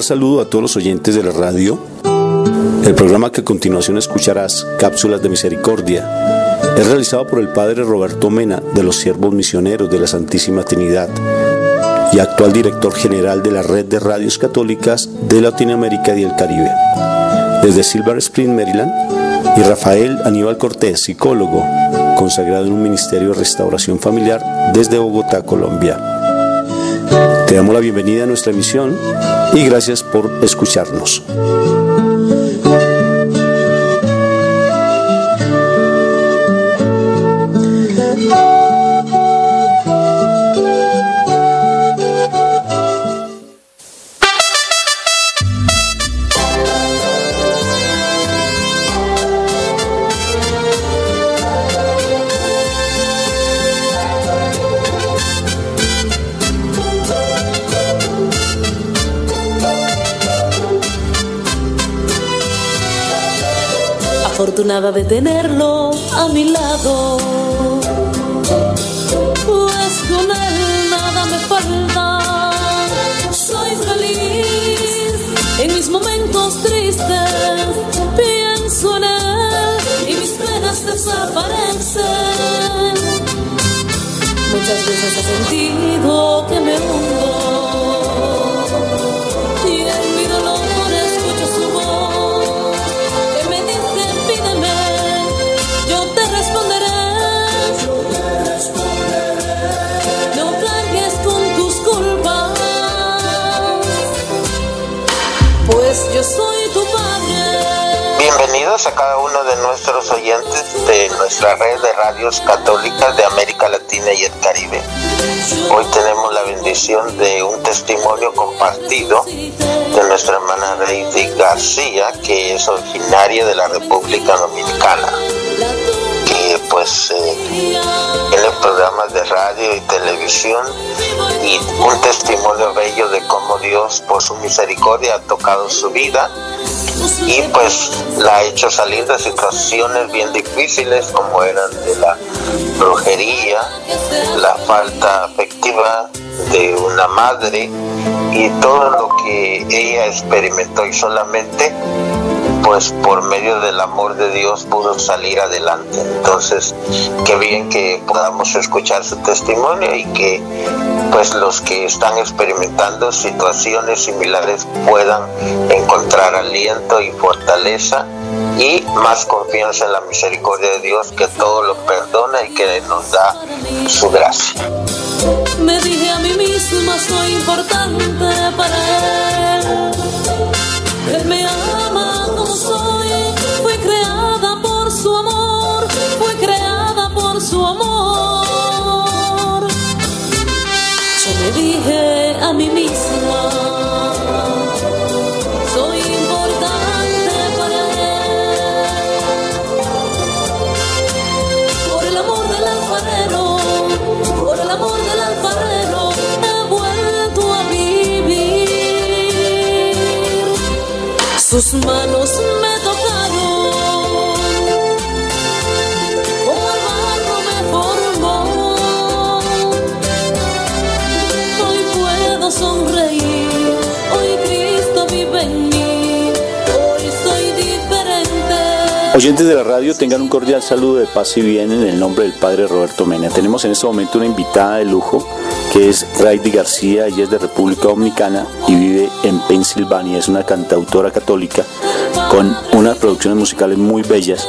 saludo a todos los oyentes de la radio. El programa que a continuación escucharás, Cápsulas de Misericordia, es realizado por el Padre Roberto Mena, de los Siervos Misioneros de la Santísima Trinidad y actual director general de la Red de Radios Católicas de Latinoamérica y el Caribe. Desde Silver Spring, Maryland, y Rafael Aníbal Cortés, psicólogo, consagrado en un ministerio de restauración familiar desde Bogotá, Colombia. Te damos la bienvenida a nuestra emisión y gracias por escucharnos. Afortunada de tenerlo a mi lado, pues con él nada me falta. Soy feliz en mis momentos tristes, pienso en él y mis penas desaparecen. Muchas veces he sentido que me hundo y en mi dolor escucho su voz que me dice: pídeme, yo te responderé. No cargues con tus culpas, pues yo soy tu padre. Bienvenidos a cada uno de nuestros oyentes de nuestra red de radios católicas de América Latina y el Caribe. Hoy tenemos la bendición de un testimonio compartido de nuestra hermana Reidy García, que es originaria de la República Dominicana, que pues tiene programas de radio y televisión, y un testimonio bello de cómo Dios por su misericordia ha tocado su vida y pues la ha hecho salir de situaciones bien difíciles, como eran de la brujería, la falta afectiva de una madre y todo lo que ella experimentó, y solamente pues por medio del amor de Dios pudo salir adelante. Entonces, qué bien que podamos escuchar su testimonio y que pues los que están experimentando situaciones similares puedan encontrar aliento y fortaleza y más confianza en la misericordia de Dios, que todo lo perdona y que nos da su gracia. Me dije a mí misma: soy importante para él. Él me ama como soy, fui creada por su amor, fui creada por su amor. Yo me dije a mí misma: soy importante para él. Por el amor del alfarero, por el amor del alfarero, he vuelto a vivir. Sus manos me tocaron, como el barro me formó. Hoy puedo sonreír, hoy Cristo vive en mí, hoy soy diferente. Oyentes de la radio, tengan un cordial saludo de paz y bien en el nombre del Padre Roberto Mena. Tenemos en este momento una invitada de lujo, que es Reidy García. Ella es de República Dominicana y vive en Pensilvania. Es una cantautora católica con unas producciones musicales muy bellas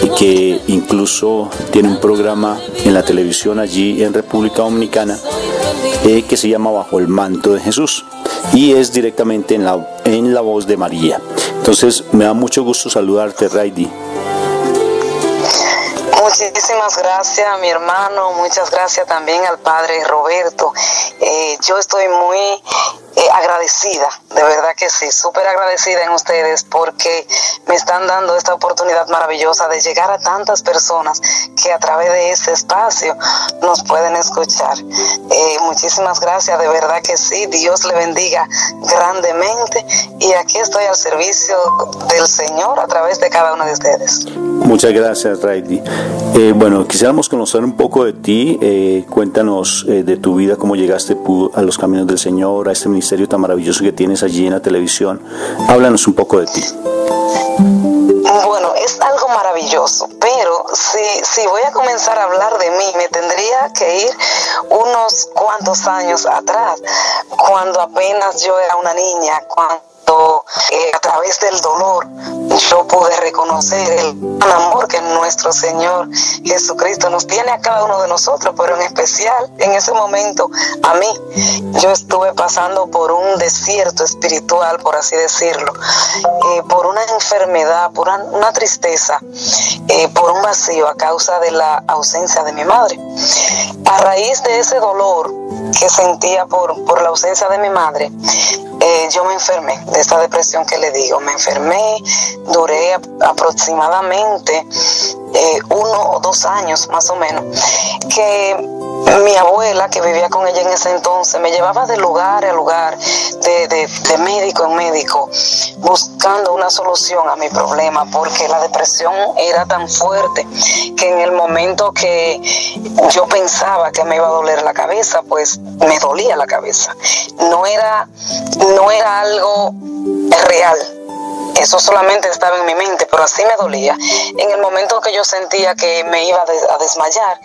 y que incluso tiene un programa en la televisión allí en República Dominicana que se llama Bajo el Manto de Jesús, y es directamente en la voz de María. Entonces me da mucho gusto saludarte, Reidy. Muchísimas gracias a mi hermano, muchas gracias también al padre Roberto. Yo estoy muy agradecida, de verdad que sí, súper agradecida en ustedes, porque me están dando esta oportunidad maravillosa de llegar a tantas personas que a través de este espacio nos pueden escuchar. Muchísimas gracias, de verdad que sí, Dios le bendiga grandemente, y aquí estoy al servicio del Señor a través de cada uno de ustedes. Muchas gracias, Raidy. Bueno, quisiéramos conocer un poco de ti. Cuéntanos de tu vida, cómo llegaste a los caminos del Señor, a este ministerio tan maravilloso que tienes allí en la televisión. Háblanos un poco de ti. Bueno, es algo maravilloso, pero si voy a comenzar a hablar de mí, me tendría que ir unos cuantos años atrás, cuando apenas yo era una niña, cuando a través del dolor yo pude reconocer el gran amor que nuestro Señor Jesucristo nos tiene a cada uno de nosotros, pero en especial en ese momento a mí. Yo estuve pasando por un desierto espiritual, por así decirlo, por una enfermedad, por una tristeza, por un vacío a causa de la ausencia de mi madre. A raíz de ese dolor que sentía por la ausencia de mi madre, yo me enfermé de esta depresión que le digo. Me enfermé, duré aproximadamente 1 o 2 años más o menos, que mi abuela, que vivía con ella en ese entonces, me llevaba de lugar a lugar, de médico en médico, buscando una solución a mi problema, porque la depresión era tan fuerte que en el momento que yo pensaba que me iba a doler la cabeza, pues me dolía la cabeza. No era algo real. Eso solamente estaba en mi mente, pero así me dolía. En el momento que yo sentía que me iba a desmayar,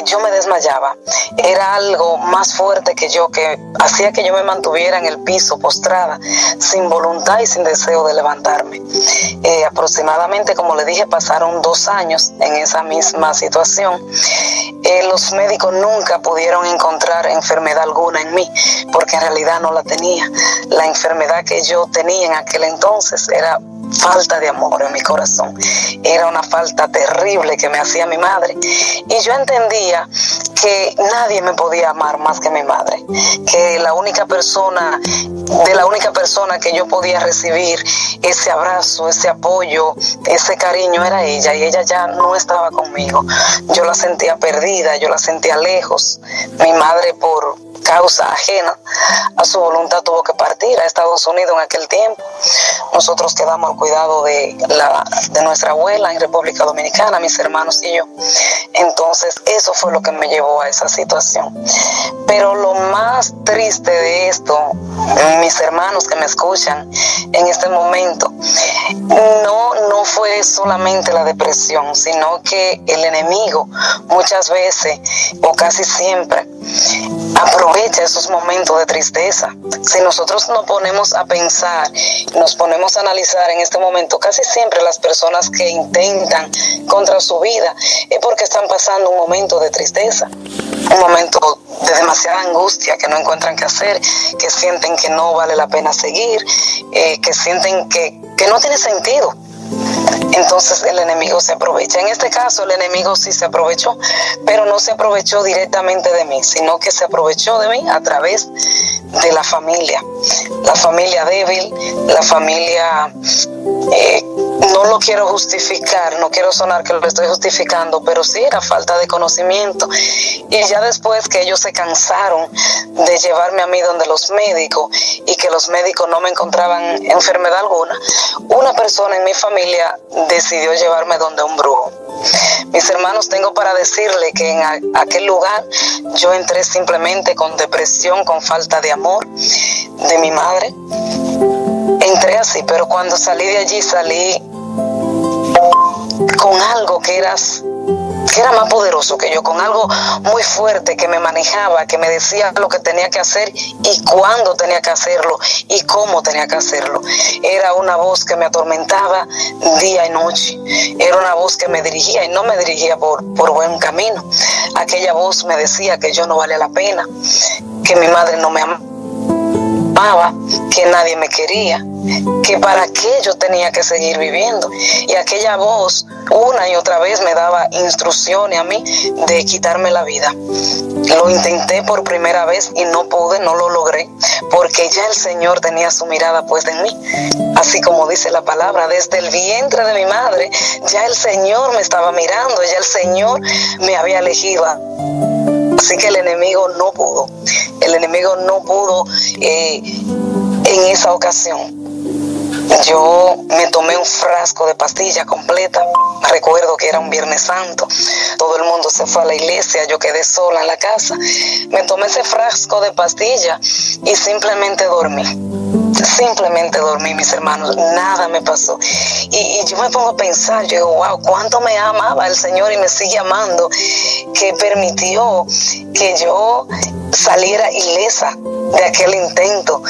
yo me desmayaba. Era algo más fuerte que yo, que hacía que yo me mantuviera en el piso, postrada, sin voluntad y sin deseo de levantarme. Aproximadamente, como le dije, pasaron 2 años en esa misma situación. Los médicos nunca pudieron encontrar enfermedad alguna en mí, porque en realidad no la tenía. La enfermedad que yo tenía en aquel entonces era falta de amor en mi corazón. Era una falta terrible que me hacía mi madre, y yo entendía que nadie me podía amar más que mi madre, que de la única persona que yo podía recibir ese abrazo, ese apoyo, ese cariño era ella, y ella ya no estaba conmigo. Yo la sentía perdida, yo la sentía lejos. Mi madre, por causa ajena a su voluntad, tuvo que partir a Estados Unidos en aquel tiempo. Nosotros quedamos al cuidado de nuestra abuela en República Dominicana, mis hermanos y yo. Entonces eso fue lo que me llevó a esa situación. Pero lo más triste de esto, mis hermanos que me escuchan en este momento, no fue solamente la depresión, sino que el enemigo muchas veces, o casi siempre, aprovecha esos momentos de tristeza. Si nosotros nos ponemos a pensar, nos ponemos a analizar en este momento, casi siempre las personas que intentan contra su vida es porque están pasando un momento de tristeza, un momento de demasiada angustia, que no encuentran qué hacer, que sienten que no vale la pena seguir, que sienten que no tiene sentido. Entonces el enemigo se aprovecha. En este caso el enemigo sí se aprovechó, pero no se aprovechó directamente de mí, sino que se aprovechó de mí a través de la familia débil, la familia, no lo quiero justificar, no quiero sonar que lo estoy justificando, pero sí era falta de conocimiento. Y ya después que ellos se cansaron de llevarme a mí donde los médicos, y que los médicos no me encontraban enfermedad alguna, una persona en mi familia decidió llevarme donde un brujo. Mis hermanos, tengo para decirle que en aquel lugar yo entré simplemente con depresión, con falta de amor de mi madre. Entré así, pero cuando salí de allí salí con algo que era más poderoso que yo, con algo muy fuerte que me manejaba, que me decía lo que tenía que hacer y cuándo tenía que hacerlo y cómo tenía que hacerlo. Era una voz que me atormentaba día y noche. Era una voz que me dirigía, y no me dirigía por buen camino. Aquella voz me decía que yo no valía la pena, que mi madre no me amaba, que nadie me quería, que para qué yo tenía que seguir viviendo. Y aquella voz una y otra vez me daba instrucciones a mí de quitarme la vida. Lo intenté por primera vez y no pude, no lo logré, porque ya el Señor tenía su mirada puesta en mí. Así como dice la palabra, desde el vientre de mi madre ya el Señor me estaba mirando, ya el Señor me había elegido. Así que el enemigo no pudo en esa ocasión. yo me tomé un frasco de pastilla completa. Recuerdo que era un Viernes Santo, todo el mundo se fue a la iglesia, yo quedé sola en la casa. Me tomé ese frasco de pastilla y simplemente dormí, mis hermanos, nada me pasó. Y yo me pongo a pensar, yo digo, wow, cuánto me amaba el Señor y me sigue amando, que permitió que yo saliera ilesa de aquel intento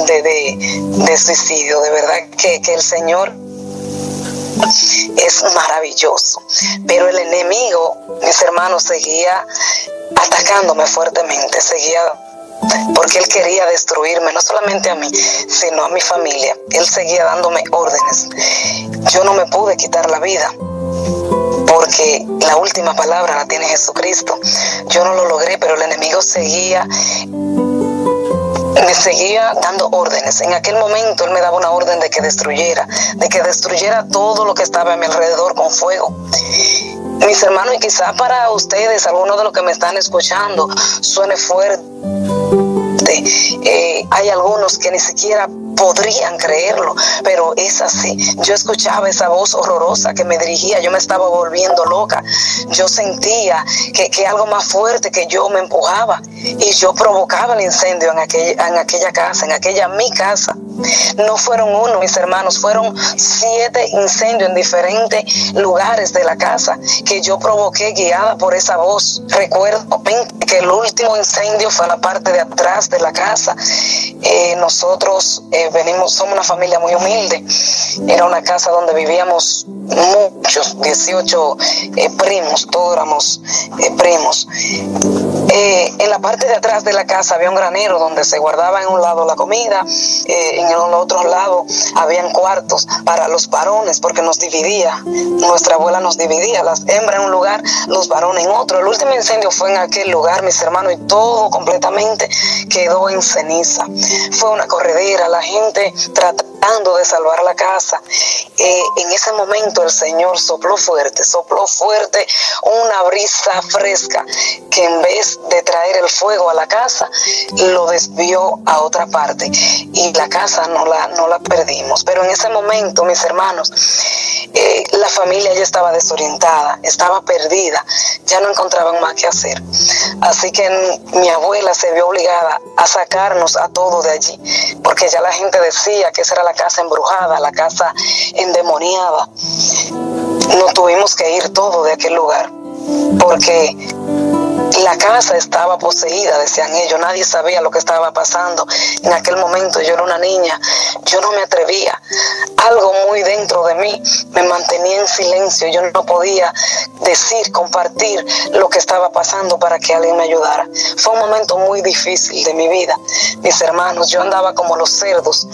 de suicidio. De verdad que el Señor es maravilloso, pero el enemigo, mis hermanos, seguía atacándome fuertemente, porque él quería destruirme, no solamente a mí, sino a mi familia. Él seguía dándome órdenes. Yo no me pude quitar la vida, porque la última palabra la tiene Jesucristo. Yo no lo logré, pero el enemigo me seguía dando órdenes. En aquel momento él me daba una orden de que destruyera todo lo que estaba a mi alrededor con fuego. Mis hermanos, y quizá para ustedes, algunos de los que me están escuchando, suene fuerte. Hay algunos que ni siquiera podrían creerlo, pero es así. Yo escuchaba esa voz horrorosa que me dirigía, yo me estaba volviendo loca. Yo sentía que algo más fuerte que yo me empujaba y yo provocaba el incendio en aquella casa, mi casa. No fueron uno, mis hermanos, fueron 7 incendios en diferentes lugares de la casa que yo provoqué guiada por esa voz. Recuerdo que el último incendio fue a la parte de atrás de la casa. Nosotros somos una familia muy humilde. Era una casa donde vivíamos muchos, 18 primos, todos éramos primos. En la parte de atrás de la casa había un granero donde se guardaba en un lado la comida, en el otro lado habían cuartos para los varones, porque nos dividía, nuestra abuela nos dividía, las hembras en un lugar, los varones en otro. El último incendio fue en aquel lugar, mis hermanos, y todo completamente quedó en ceniza. Fue una corredera, la gente tratando de salvar la casa. En ese momento el Señor sopló fuerte una brisa fresca que en vez de traer el fuego a la casa, lo desvió a otra parte y la casa no la perdimos. Pero en ese momento, mis hermanos, la familia ya estaba desorientada, estaba perdida, ya no encontraban más que hacer. Así que mi abuela se vio obligada a sacarnos a todos de allí, porque ya la gente decía que esa era la casa embrujada, la casa endemoniada. Nos tuvimos que ir todos de aquel lugar, porque la casa estaba poseída, decían ellos. Nadie sabía lo que estaba pasando. En aquel momento yo era una niña, yo no me atrevía. Algo muy dentro de mí me mantenía en silencio. Yo no podía compartir lo que estaba pasando para que alguien me ayudara. Fue un momento muy difícil de mi vida, mis hermanos. Yo andaba como los cerdos,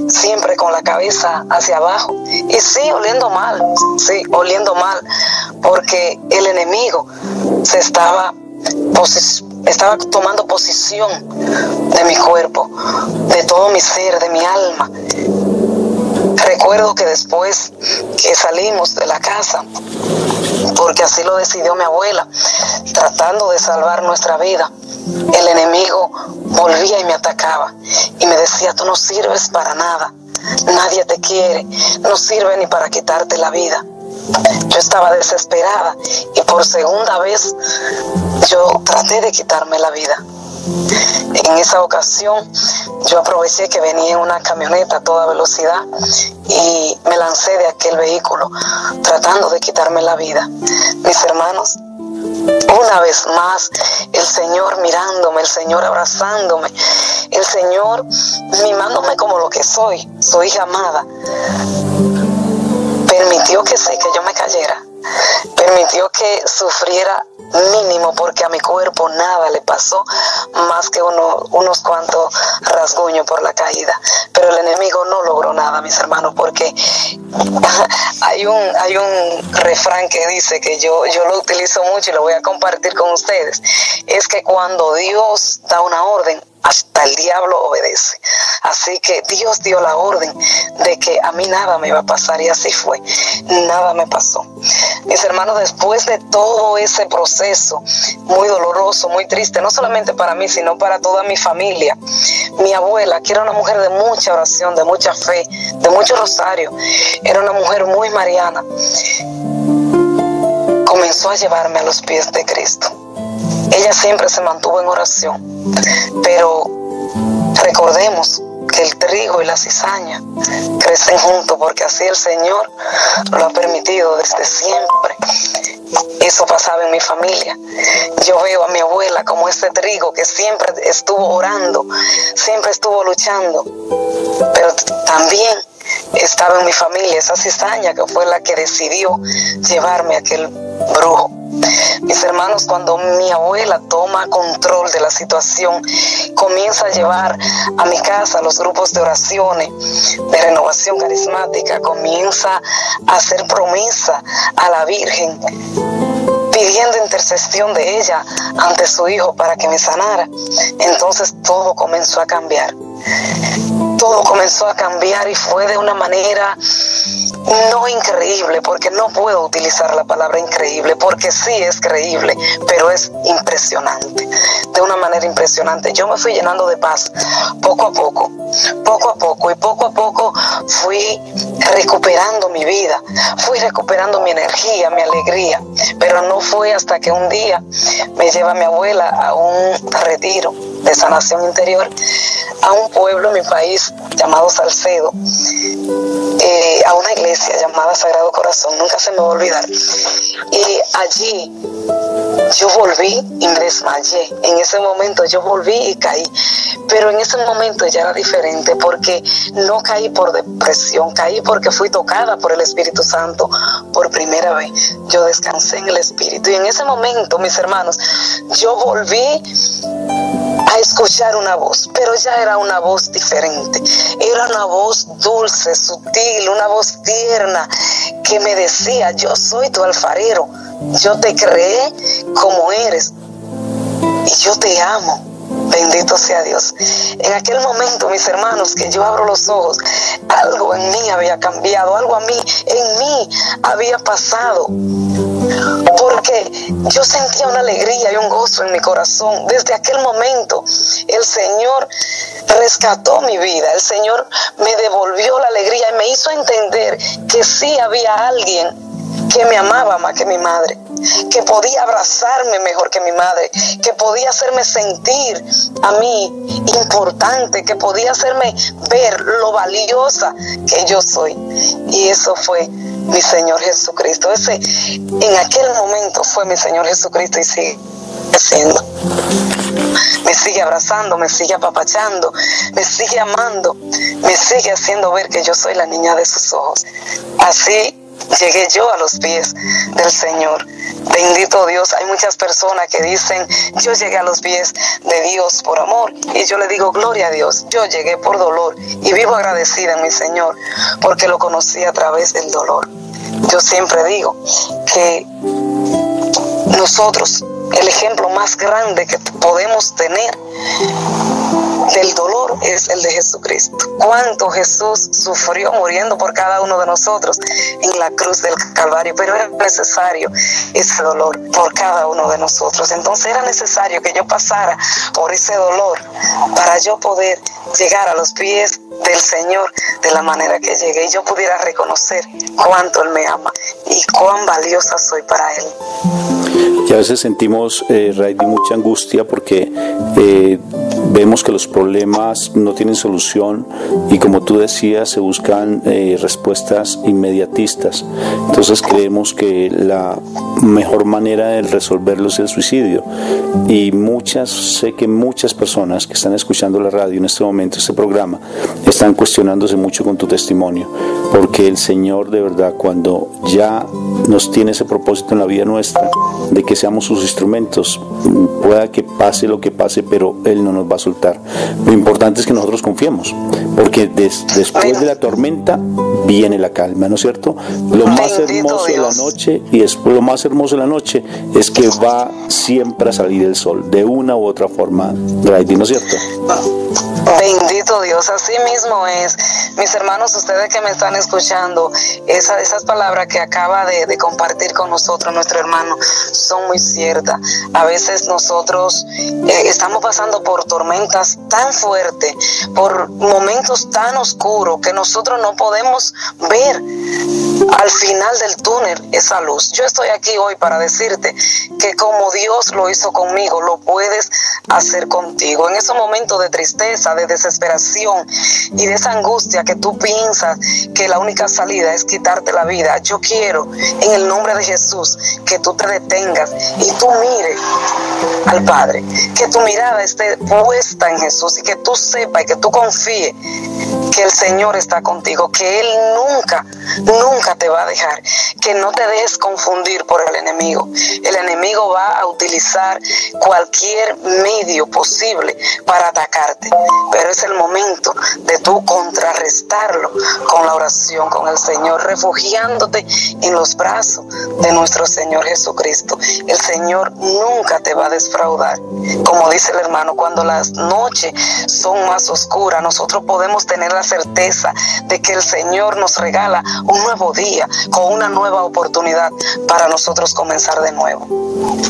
siempre con la cabeza hacia abajo. Y sí, oliendo mal, porque el enemigo estaba tomando posición de mi cuerpo, de todo mi ser, de mi alma. Recuerdo que después que salimos de la casa, porque así lo decidió mi abuela, tratando de salvar nuestra vida, el enemigo volvía y me atacaba y me decía: tú no sirves para nada, nadie te quiere, no sirve ni para quitarte la vida. Yo estaba desesperada y por segunda vez yo traté de quitarme la vida. En esa ocasión yo aproveché que venía en una camioneta a toda velocidad y me lancé de aquel vehículo tratando de quitarme la vida. Mis hermanos, una vez más, el Señor mirándome, el Señor abrazándome, el Señor mimándome como lo que soy, su hija amada, permitió que yo me cayera, permitió que sufriera mínimo, porque a mi cuerpo nada le pasó más que unos cuantos rasguños por la caída. Pero el enemigo no logró nada, mis hermanos, porque hay un refrán que dice, que yo lo utilizo mucho y lo voy a compartir con ustedes, es que cuando Dios da una orden, hasta el diablo obedece. Así que Dios dio la orden de que a mí nada me iba a pasar, y así fue, nada me pasó. Mis hermanos, después de todo ese proceso muy doloroso, muy triste, no solamente para mí, sino para toda mi familia, mi abuela, que era una mujer de mucha oración, de mucha fe, de mucho rosario, era una mujer muy mariana, comenzó a llevarme a los pies de Cristo. Ella siempre se mantuvo en oración, pero recordemos que el trigo y la cizaña crecen juntos, porque así el Señor lo ha permitido desde siempre. Eso pasaba en mi familia. Yo veo a mi abuela como ese trigo que siempre estuvo orando, siempre estuvo luchando, pero también estaba en mi familia esa cizaña que fue la que decidió llevarme a aquel brujo. Mis hermanos, cuando mi abuela toma control de la situación, comienza a llevar a mi casa los grupos de oraciones, de renovación carismática, comienza a hacer promesa a la Virgen, pidiendo intercesión de ella ante su hijo para que me sanara. Entonces todo comenzó a cambiar. Todo comenzó a cambiar, y fue de una manera no increíble, porque no puedo utilizar la palabra increíble, porque sí es creíble, pero es impresionante, de una manera impresionante. Yo me fui llenando de paz poco a poco, y poco a poco fui recuperando mi vida, fui recuperando mi energía, mi alegría, pero no fue hasta que un día me lleva mi abuela a un retiro de sanación interior a un pueblo en mi país llamado Salcedo, a una iglesia llamada Sagrado Corazón, nunca se me va a olvidar. Y allí yo volví y me desmayé. En ese momento yo volví y caí, pero en ese momento ya era diferente, porque no caí por depresión, caí porque fui tocada por el Espíritu Santo por primera vez. Yo descansé en el Espíritu, y en ese momento, mis hermanos, yo volví a escuchar una voz, pero ya era una voz diferente. Era una voz dulce, sutil, una voz tierna que me decía: yo soy tu alfarero, yo te creé como eres y yo te amo. Bendito sea Dios. En aquel momento, mis hermanos, que yo abro los ojos, algo en mí había cambiado, algo en mí había pasado, porque yo sentía una alegría y un gozo en mi corazón. Desde aquel momento el Señor rescató mi vida, el Señor me devolvió la alegría y me hizo entender que sí había alguien que me amaba más que mi madre, que podía abrazarme mejor que mi madre, que podía hacerme sentir a mí importante, que podía hacerme ver lo valiosa que yo soy. Y eso fue mi Señor Jesucristo. Ese en aquel momento fue mi Señor Jesucristo, y sigue siendo. Me sigue abrazando, me sigue apapachando, me sigue amando, me sigue haciendo ver que yo soy la niña de sus ojos. Así llegué yo a los pies del Señor. Bendito Dios. Hay muchas personas que dicen: yo llegué a los pies de Dios por amor, y yo le digo: gloria a Dios, yo llegué por dolor, y vivo agradecida en mi Señor porque lo conocí a través del dolor. Yo siempre digo que nosotros, el ejemplo más grande que podemos tener del dolor es el de Jesucristo. Cuánto Jesús sufrió muriendo por cada uno de nosotros en la cruz del Calvario, pero era necesario ese dolor por cada uno de nosotros. Entonces era necesario que yo pasara por ese dolor para yo poder llegar a los pies del Señor de la manera que llegué, y yo pudiera reconocer cuánto Él me ama y cuán valiosa soy para Él. Y a veces sentimos, Raidy, mucha angustia porque vemos que los problemas no tienen solución, y como tú decías, se buscan respuestas inmediatistas. Entonces creemos que la mejor manera de resolverlos es el suicidio, y sé que muchas personas que están escuchando la radio en este momento, este programa, están cuestionándose mucho con tu testimonio, porque el Señor, de verdad, cuando ya nos tiene ese propósito en la vida nuestra de que seamos sus instrumentos, pueda que pase lo que pase, pero Él no nos va a soltar. Lo importante es que nosotros confiemos, porque después de la tormenta viene la calma, ¿no es cierto? Lo más hermoso de la noche, y después lo más hermoso de la noche es que va siempre a salir el sol, de una u otra forma, Raidy, ¿no es cierto? Bendito Dios, así mismo es. Mis hermanos, ustedes que me están escuchando, esas palabras que acaba de compartir con nosotros nuestro hermano son muy ciertas. A veces nosotros estamos pasando por tormentas tan fuertes, por momentos tan oscuros que nosotros no podemos ver al final del túnel esa luz. Yo estoy aquí hoy para decirte que como Dios lo hizo conmigo, lo puedes hacer contigo. En esos momentos de tristeza, de desesperación y de esa angustia que tú piensas que la única salida es quitarte la vida, yo quiero en el nombre de Jesús que tú te detengas y tú mires al Padre, que tu mirada esté puesta en Jesús y que tú sepas y que tú confíes que el Señor está contigo, que Él nunca te va a dejar, que no te dejes confundir por el enemigo. El enemigo va a utilizar cualquier medio posible para atacarte, pero es el momento de tú contrarrestarlo con la oración, con el Señor, refugiándote en los brazos de nuestro Señor Jesucristo. El Señor nunca te va a defraudar. Como dice el hermano, cuando las noches son más oscuras, nosotros podemos tener la certeza de que el Señor nos regala un nuevo día con una nueva oportunidad para nosotros comenzar de nuevo.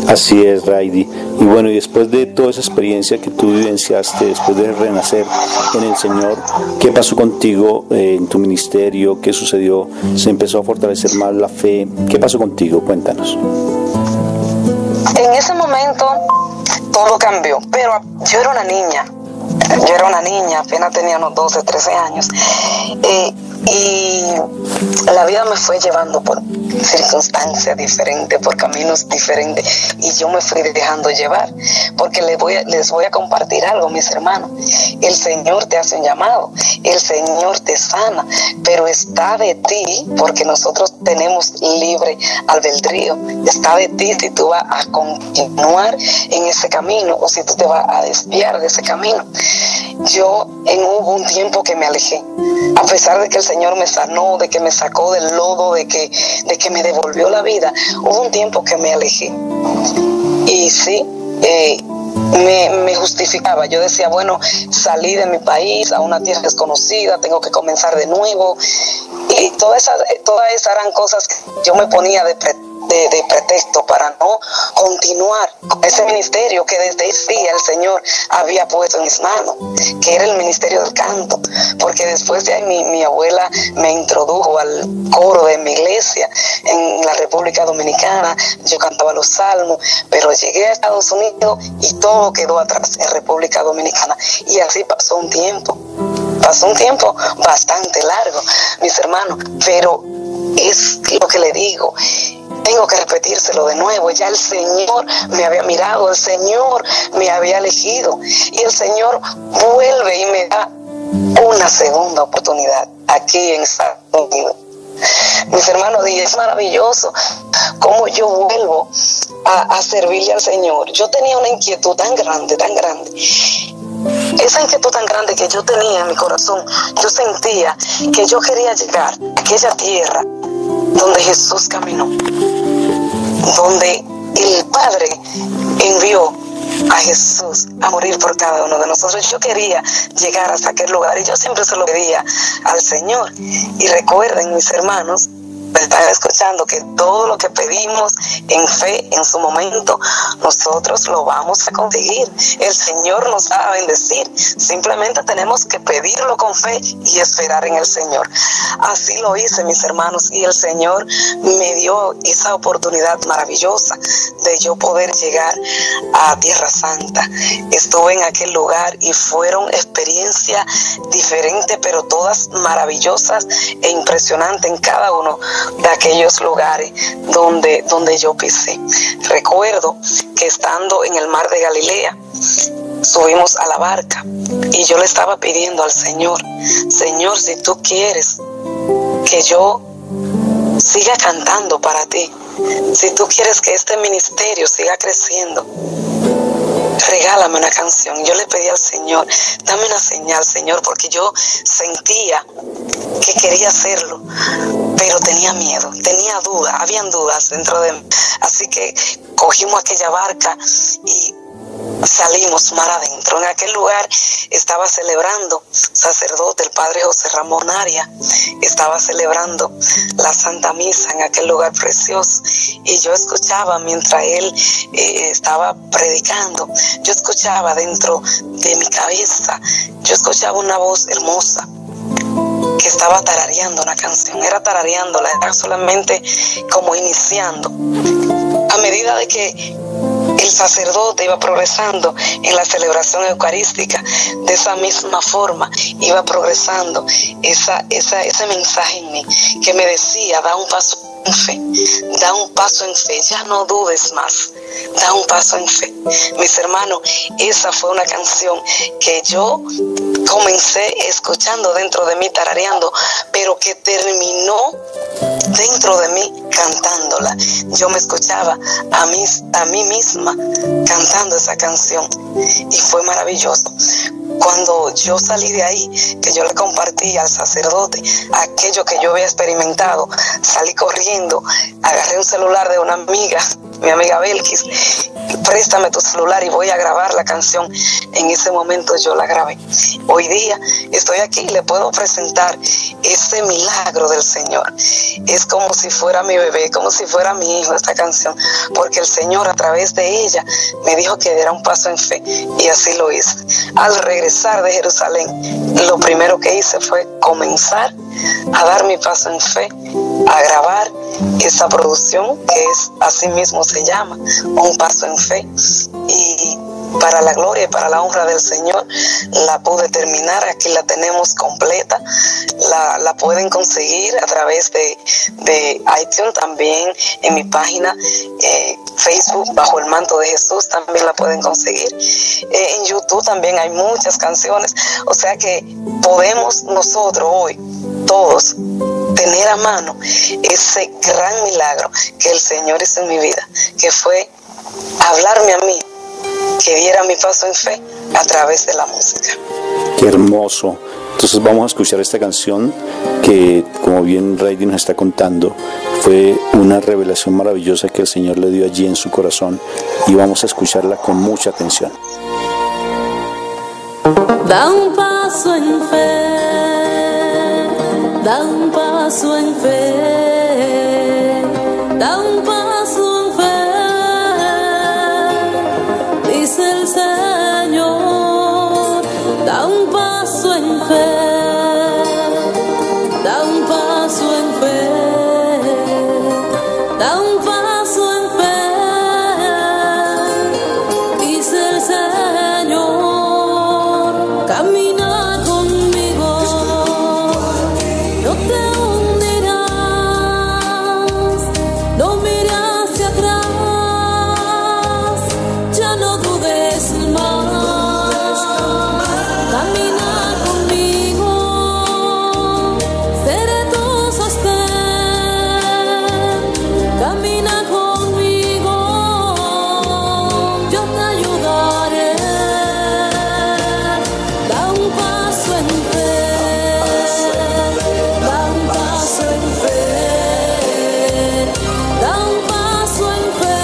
Así es, Raidy. Y bueno, y después de toda esa experiencia que tú vivenciaste, después de renacer en el Señor, ¿qué pasó contigo en tu ministerio? ¿Qué sucedió? ¿Se empezó a fortalecer más la fe? ¿Qué pasó contigo? Cuéntanos. En ese momento todo cambió, pero yo era una niña, apenas tenía unos 12, 13 años, y la vida me fue llevando por circunstancias diferentes, por caminos diferentes, y yo me fui dejando llevar, porque les voy a compartir algo, mis hermanos. El Señor te hace un llamado, el Señor te sana, pero está de ti, porque nosotros tenemos libre albedrío, está de ti si tú vas a continuar en ese camino o si tú te vas a desviar de ese camino. Hubo un tiempo que me alejé, a pesar de que el Señor me sanó, de que me sacó del lodo, de que me devolvió la vida. Hubo un tiempo que me alejé y sí, me justificaba. Yo decía, bueno, salí de mi país a una tierra desconocida, tengo que comenzar de nuevo, y todas esas eran cosas que yo me ponía de pretexto para no continuar con ese ministerio que desde ese día el Señor había puesto en mis manos, que era el ministerio del canto, porque después de ahí mi abuela me introdujo al coro de mi iglesia en la República Dominicana. Yo cantaba los salmos, pero llegué a Estados Unidos y todo quedó atrás en República Dominicana, y así pasó un tiempo bastante largo, mis hermanos, pero es lo que le digo, tengo que repetírselo de nuevo. Ya el Señor me había mirado, el Señor me había elegido, y el Señor vuelve y me da una segunda oportunidad aquí en Estados Unidos. Mis hermanos, es maravilloso cómo yo vuelvo a servirle al Señor. Yo tenía una inquietud tan grande, esa inquietud tan grande que yo tenía en mi corazón. Yo sentía que yo quería llegar a aquella tierra donde Jesús caminó, donde el Padre envió a Jesús a morir por cada uno de nosotros. Yo quería llegar hasta aquel lugar, y yo siempre se lo pedía al Señor. Y recuerden, mis hermanos, me están escuchando, que todo lo que pedimos en fe en su momento, nosotros lo vamos a conseguir. El Señor nos va a bendecir, simplemente tenemos que pedirlo con fe y esperar en el Señor. Así lo hice, mis hermanos, y el Señor me dio esa oportunidad maravillosa de yo poder llegar a Tierra Santa. Estuve en aquel lugar y fueron experiencias diferentes, pero todas maravillosas e impresionantes en cada uno de aquellos lugares donde yo pisé. Recuerdo que estando en el mar de Galilea, subimos a la barca y yo le estaba pidiendo al Señor, Señor, si tú quieres que yo siga cantando para ti, si tú quieres que este ministerio siga creciendo, regálame una canción. Yo le pedí al Señor, dame una señal, Señor, porque yo sentía que quería hacerlo, pero tenía miedo, tenía dudas, habían dudas dentro de mí. Así que cogimos aquella barca y salimos mar adentro. En aquel lugar estaba celebrando sacerdote, el padre José Ramón Aria, estaba celebrando la Santa Misa en aquel lugar precioso, y yo escuchaba mientras él estaba predicando, yo escuchaba dentro de mi cabeza, yo escuchaba una voz hermosa que estaba tarareando una canción, era tarareándola, era solamente como iniciando. A medida de que el sacerdote iba progresando en la celebración eucarística, de esa misma forma iba progresando ese mensaje en mí que me decía: da un paso en fe, da un paso en fe, ya no dudes más, da un paso en fe. Mis hermanos, esa fue una canción que yo comencé escuchando dentro de mí, tarareando, pero que terminó dentro de mí cantándola. Yo me escuchaba a mí misma cantando esa canción, y fue maravilloso. Cuando yo salí de ahí, que yo le compartí al sacerdote aquello que yo había experimentado, salí corriendo, agarré un celular de una amiga, mi amiga Belkis: préstame tu celular y voy a grabar la canción. En ese momento yo la grabé. Hoy día estoy aquí y le puedo presentar ese milagro del Señor. Es como si fuera mi bebé, como si fuera mi hijo esta canción, porque el Señor a través de ella me dijo que diera un paso en fe, y así lo hice. Al regresar de Jerusalén, lo primero que hice fue comenzar a dar mi paso en fe, a grabar esa producción que es, así mismo se llama, Un Paso en Fe, y para la gloria y para la honra del Señor la pude terminar. Aquí la tenemos completa, la pueden conseguir a través de iTunes, también en mi página Facebook, Bajo el Manto de Jesús, también la pueden conseguir. En YouTube también hay muchas canciones, o sea que podemos nosotros hoy todos tener a mano ese gran milagro que el Señor hizo en mi vida, que fue hablarme a mí, que diera mi paso en fe a través de la música. Qué hermoso. Entonces vamos a escuchar esta canción que, como bien Raidy nos está contando, fue una revelación maravillosa que el Señor le dio allí en su corazón, y vamos a escucharla con mucha atención. Da un paso en fe, da un paso en fe, da un paso en fe, dice el Señor. Da un paso en fe, da un paso en fe, da un paso en fe, dice el Señor. Camina conmigo, no te hundirás, no mires hacia atrás, ya no dudes más. Camina conmigo, seré tu sostén. Camina conmigo, yo te ayudaré. Da un paso en fe, da un paso en fe, da un paso en fe,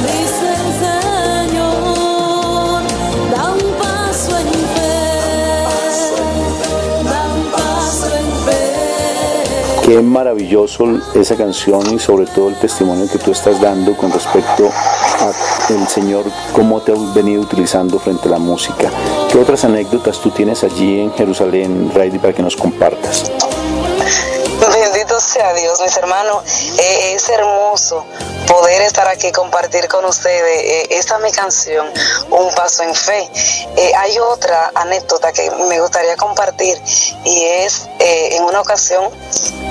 dice el Señor. Da un paso en fe, da un paso en fe. Qué maravilloso esa canción, y sobre todo el testimonio que tú estás dando con respecto a el Señor, cómo te ha venido utilizando frente a la música. ¿Qué otras anécdotas tú tienes allí en Jerusalén, Raidy, para que nos compartas? Bendito sea Dios, mis hermanos. Es hermoso poder estar aquí y compartir con ustedes esta mi canción, Un Paso en Fe. Hay otra anécdota que me gustaría compartir, y es en una ocasión,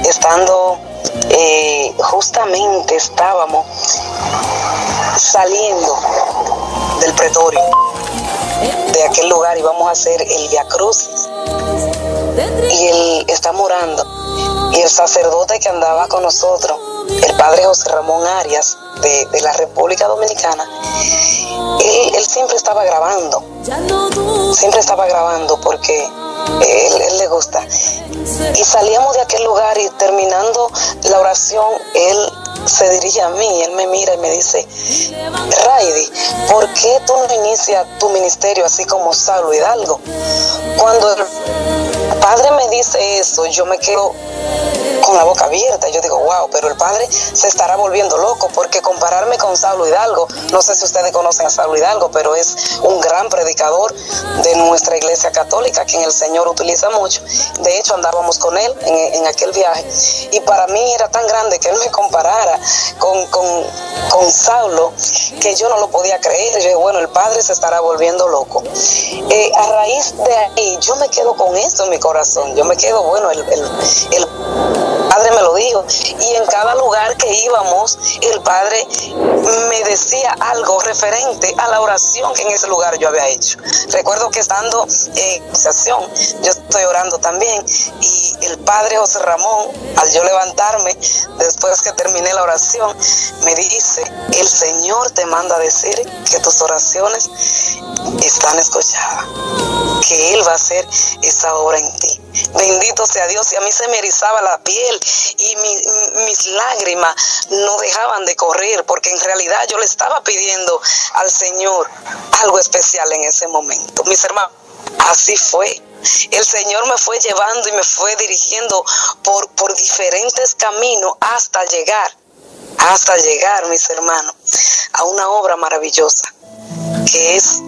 estando justamente estábamos saliendo del pretorio, de aquel lugar, íbamos a hacer el Via Crucis, y él está orando, y el sacerdote que andaba con nosotros el padre José Ramón Arias de la República Dominicana, él siempre estaba grabando porque él le gusta. Y salíamos de aquel lugar y terminando la oración, él se dirige a mí, él me mira y me dice: Raidy, ¿por qué tú no inicias tu ministerio así como Saulo Hidalgo? Cuando el padre me dice eso, yo me quedo con la boca abierta. Yo digo, wow, pero el padre se estará volviendo loco, porque compararme con Saulo Hidalgo, no sé si ustedes conocen a Saulo Hidalgo, pero es un gran predicador de nuestra iglesia católica, quien el Señor utiliza mucho. De hecho, andábamos con él en aquel viaje, y para mí era tan grande que él me comparara con Saulo, que yo no lo podía creer. Yo dije, bueno, el padre se estará volviendo loco. A raíz de ahí, yo me quedo con esto en mi corazón. Yo me quedo, bueno, el padre me lo dijo, y en cada lugar que íbamos, el padre me decía algo referente a la oración que en ese lugar yo había hecho. Recuerdo que estando en iniciación, yo estoy orando también, y el padre José Ramón, al yo levantarme, después que terminé la oración, me dice: el Señor te manda a decir que tus oraciones están escuchadas, que Él va a hacer esa obra en ti. Bendito sea Dios. Y a mí se me erizaba la piel y mis lágrimas no dejaban de correr, porque en realidad yo le estaba pidiendo al Señor algo especial en ese momento. Mis hermanos, así fue. El Señor me fue llevando y me fue dirigiendo por diferentes caminos hasta llegar, mis hermanos, a una obra maravillosa, que es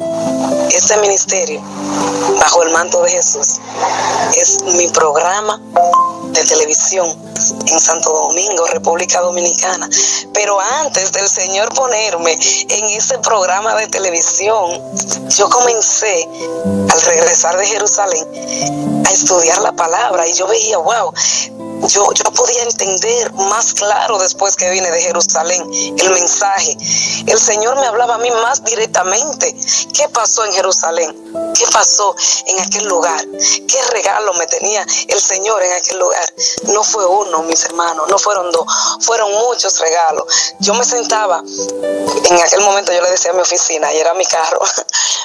este ministerio bajo el manto de Jesús. Es mi programa de televisión en Santo Domingo, República Dominicana. Pero antes del Señor ponerme en ese programa de televisión, yo comencé, al regresar de Jerusalén, a estudiar la palabra, y yo veía, wow, yo podía entender más claro después que vine de Jerusalén el mensaje. El Señor me hablaba a mí más directamente. ¿Qué pasó en Jerusalén? ¿Qué pasó en aquel lugar? ¿Qué regalo me tenía el Señor en aquel lugar? No fue uno, mis hermanos, no fueron dos, fueron muchos regalos. Yo me sentaba, en aquel momento yo le decía a mi oficina, y era mi carro,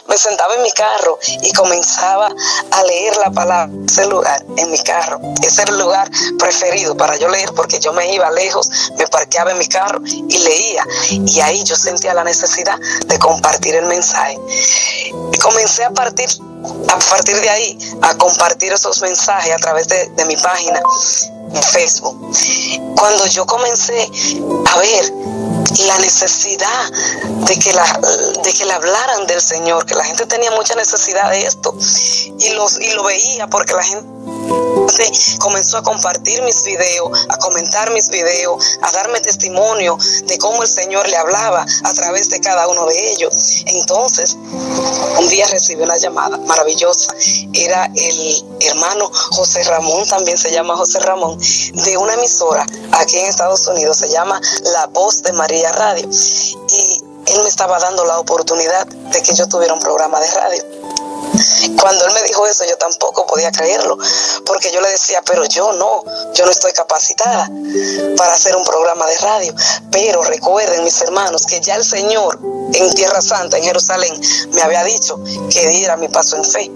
me sentaba en mi carro y comenzaba a leer la palabra. Ese lugar, en mi carro, ese era el lugar preferido para yo leer, porque yo me iba lejos, me parqueaba en mi carro y leía, y ahí yo sentía la necesidad de compartir el mensaje. Y comencé a partir de ahí a compartir esos mensajes a través de mi página en Facebook. Cuando yo comencé a ver la necesidad de que le hablaran del Señor, que la gente tenía mucha necesidad de esto, y lo veía porque la gente comenzó a compartir mis videos, a comentar mis videos, a darme testimonio de cómo el Señor le hablaba a través de cada uno de ellos. Entonces, un día recibí una llamada maravillosa. Era el hermano José Ramón, también se llama José Ramón, de una emisora aquí en Estados Unidos, se llama La Voz de María Radio, y él me estaba dando la oportunidad de que yo tuviera un programa de radio. Cuando él me dijo eso, yo tampoco podía creerlo, porque yo le decía, pero yo no estoy capacitada para hacer un programa de radio. Pero recuerden, mis hermanos, que ya el Señor en Tierra Santa, en Jerusalén, me había dicho que diera mi paso en fe.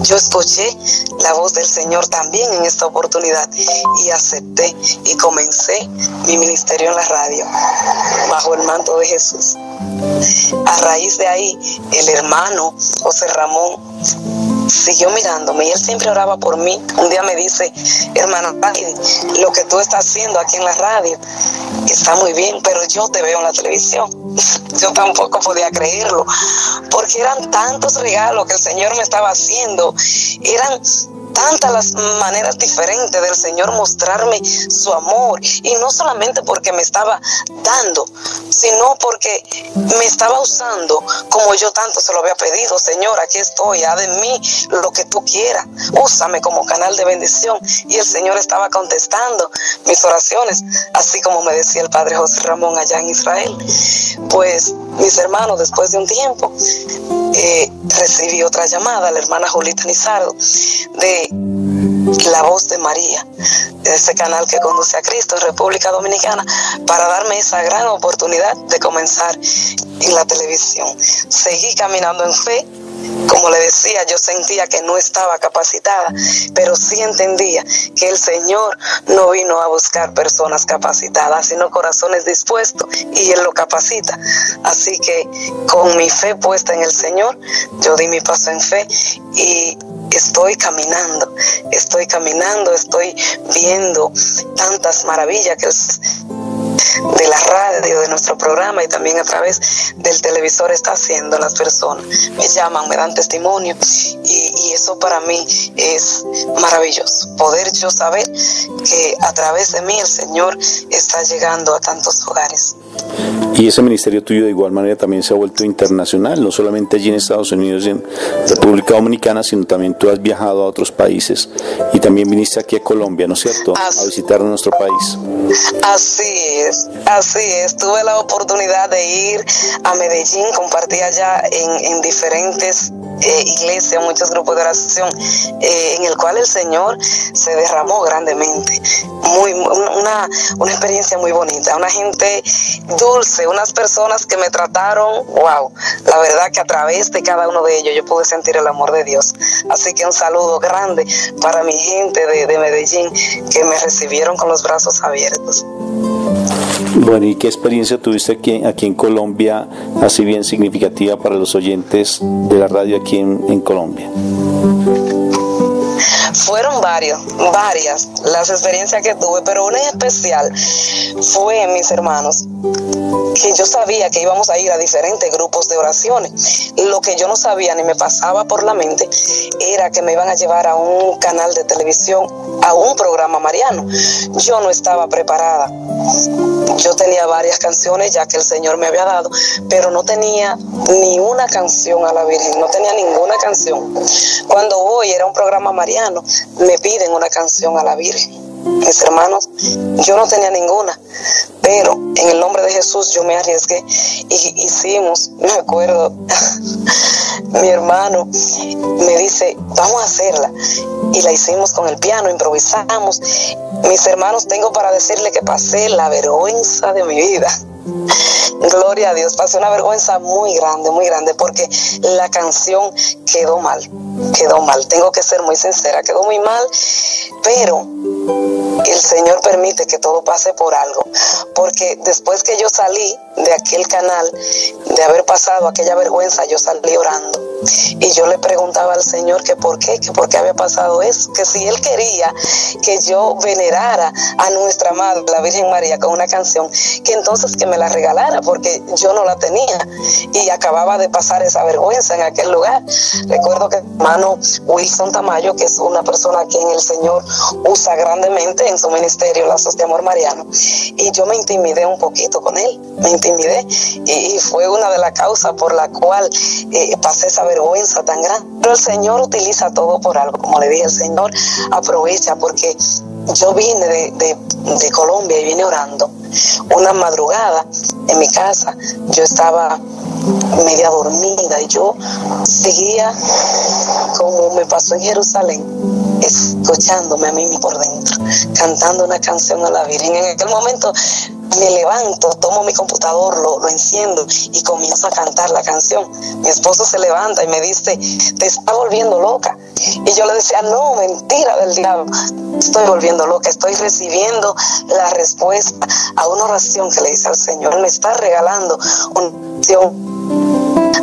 Yo escuché la voz del Señor también en esta oportunidad y acepté, y comencé mi ministerio en la radio bajo el manto de Jesús. A raíz de ahí, el hermano José Ramón siguió mirándome, y él siempre oraba por mí. Un día me dice: hermana, lo que tú estás haciendo aquí en la radio está muy bien, pero yo te veo en la televisión. Yo tampoco podía creerlo, porque eran tantos regalos que el Señor me estaba haciendo, eran tantas las maneras diferentes del Señor mostrarme su amor, y no solamente porque me estaba dando, sino porque me estaba usando como yo tanto se lo había pedido. Señor, aquí estoy, haz de mí lo que tú quieras, úsame como canal de bendición. Y el Señor estaba contestando mis oraciones, así como me decía el padre José Ramón allá en Israel. Pues, mis hermanos, después de un tiempo recibí otra llamada, la hermana Julita Nizardo, de La Voz de María, ese canal que conduce a Cristo en República Dominicana, para darme esa gran oportunidad de comenzar en la televisión. Seguí caminando en fe. Como le decía, yo sentía que no estaba capacitada, pero sí entendía que el Señor no vino a buscar personas capacitadas, sino corazones dispuestos, y Él lo capacita. Así que con mi fe puesta en el Señor, yo di mi paso en fe y estoy caminando, estoy viendo tantas maravillas que de la radio, de nuestro programa y también a través del televisor está haciendo. Las personas me llaman, me dan testimonio y eso para mí es maravilloso, poder yo saber que a través de mí el Señor está llegando a tantos hogares. Y ese ministerio tuyo de igual manera también se ha vuelto internacional, no solamente allí en Estados Unidos y en República Dominicana, sino también tú has viajado a otros países y también viniste aquí a Colombia, ¿no es cierto?, a visitar nuestro país. Así es, tuve la oportunidad de ir a Medellín, compartí allá en diferentes iglesias, muchos grupos de oración, en el cual el Señor se derramó grandemente. Una experiencia muy bonita, una gente dulce, unas personas que me trataron, wow, la verdad que a través de cada uno de ellos yo pude sentir el amor de Dios. Así que un saludo grande para mi gente de Medellín, que me recibieron con los brazos abiertos. Bueno, ¿y qué experiencia tuviste aquí en Colombia, así bien significativa para los oyentes de la radio aquí en Colombia? Fueron varias las experiencias que tuve, pero una en especial fue, mis hermanos, que yo sabía que íbamos a ir a diferentes grupos de oraciones. Lo que yo no sabía ni me pasaba por la mente era que me iban a llevar a un canal de televisión, a un programa mariano. Yo no estaba preparada. Yo tenía varias canciones ya que el Señor me había dado, pero no tenía ni una canción a la Virgen, no tenía ninguna canción. Cuando voy, era un programa mariano, me piden una canción a la Virgen. Mis hermanos, yo no tenía ninguna, pero en el nombre de Jesús yo me arriesgué y hicimos, me acuerdo, mi hermano me dice, vamos a hacerla, y la hicimos con el piano, improvisamos. Mis hermanos, tengo para decirle que pasé la vergüenza de mi vida. Gloria a Dios, pasé una vergüenza muy grande, porque la canción quedó mal, tengo que ser muy sincera, quedó muy mal, pero el Señor permite que todo pase por algo, porque después que yo salí de aquel canal, de haber pasado aquella vergüenza, yo salí orando, y yo le preguntaba al Señor que por qué había pasado eso, que si Él quería que yo venerara a nuestra Madre, la Virgen María, con una canción, que entonces que me la regalara, porque yo no la tenía, y acababa de pasar esa vergüenza en aquel lugar. Recuerdo que el hermano Wilson Tamayo, que es una persona que en el Señor usa grandemente en su ministerio, Lazos de Amor Mariano, y yo me intimidé un poquito con él, y fue una de las causas por la cual pasé esa vergüenza tan grande. Pero el Señor utiliza todo por algo, como le dije, el Señor aprovecha, porque yo vine de Colombia y vine orando. Una madrugada en mi casa, yo estaba media dormida y yo seguía como me pasó en Jerusalén, escuchándome a mí por dentro, cantando una canción a la Virgen. En aquel momento me levanto, tomo mi computador, lo enciendo y comienzo a cantar la canción. Mi esposo se levanta y me dice, te está volviendo loca. Y yo le decía, no, mentira del diablo, estoy volviendo loca, estoy recibiendo la respuesta a una oración que le hice al Señor. Él me está regalando una oración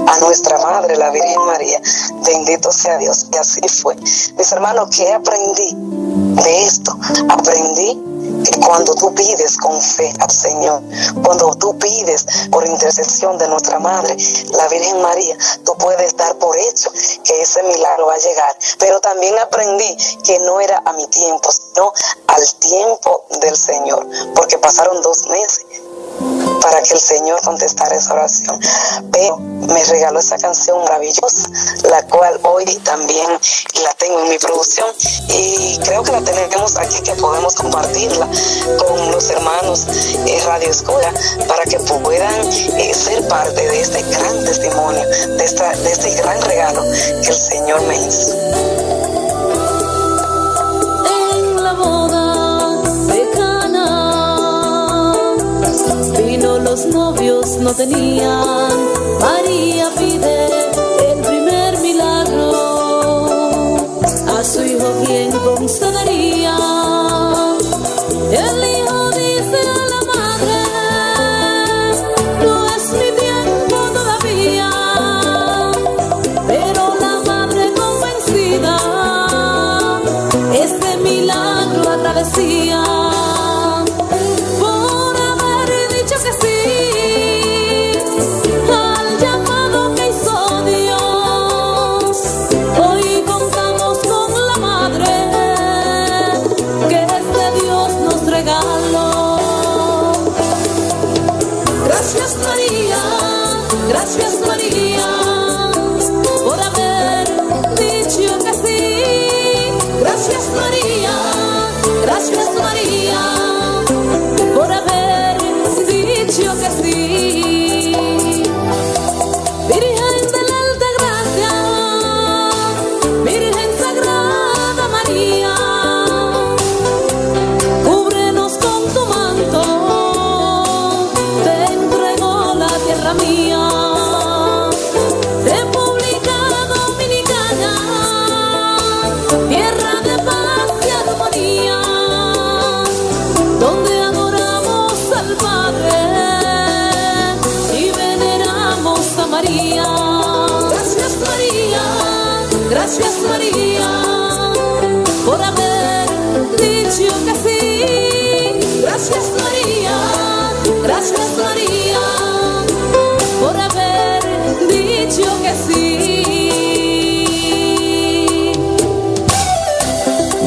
a nuestra Madre, la Virgen María. Bendito sea Dios. Y así fue. Mis hermanos, ¿qué aprendí de esto? Aprendí que cuando tú pides con fe al Señor, cuando tú pides por intercesión de nuestra Madre, la Virgen María, tú puedes dar por hecho que ese milagro va a llegar. Pero también aprendí que no era a mi tiempo, sino al tiempo del Señor, porque pasaron 2 meses para que el Señor contestara esa oración. Pero me regaló esa canción maravillosa, la cual hoy también la tengo en mi producción, y creo que la tenemos aquí, que podemos compartirla con los hermanos Radio Escuela, para que puedan ser parte de este gran testimonio, de este gran regalo que el Señor me hizo. novios no tenían. María pide el primer milagro, a su hijo quien concedería. El hijo dice a la madre: no es mi tiempo todavía. Pero la madre convencida este milagro atravesía. Gracias María, por haber dicho que sí. Gracias María, por haber dicho que sí. Virgen de la Alta Gracia, Virgen Sagrada María, cúbrenos con tu manto, te entrego la tierra mía. Gracias María, por haber dicho que sí. Gracias María, por haber dicho que sí.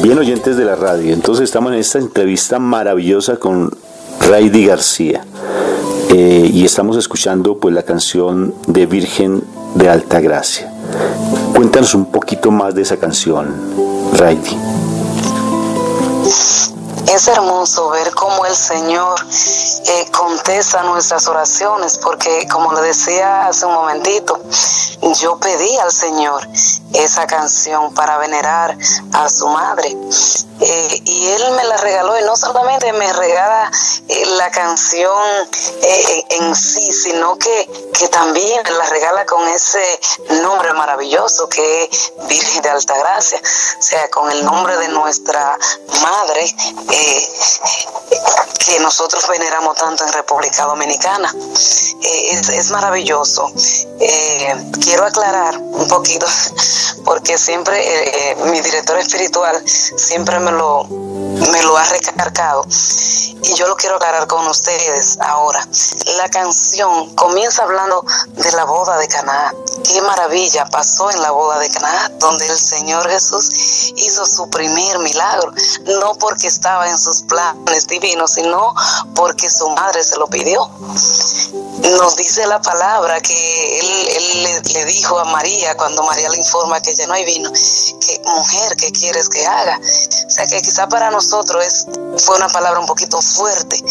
Bien, oyentes de la radio, entonces estamos en esta entrevista maravillosa con Raidy García y estamos escuchando pues la canción de Virgen de Alta Gracia. Cuéntanos un poquito más de esa canción, Raidy. Es hermoso ver cómo el Señor contesta nuestras oraciones, porque como le decía hace un momentito, yo pedí al Señor esa canción para venerar a su madre, y Él me la regaló, y no solamente me regala la canción en sí, sino que también la regala con ese nombre maravilloso que es Virgen de Alta Gracia, o sea, con el nombre de nuestra madre, que nosotros veneramos tanto en República Dominicana. Es maravilloso. Quiero aclarar un poquito, porque siempre mi director espiritual siempre me lo ha recargado, y yo lo quiero aclarar con ustedes ahora. La canción comienza hablando de la boda de Caná. Qué maravilla pasó en la boda de Caná, donde el Señor Jesús hizo su primer milagro, no porque estaba en sus planes divinos, sino porque su madre se lo pidió. Nos dice la palabra que él le dijo a María, cuando María le informa que ya no hay vino, que mujer, ¿qué quieres que haga? O sea, que quizá para nosotros fue una palabra un poquito fuerte,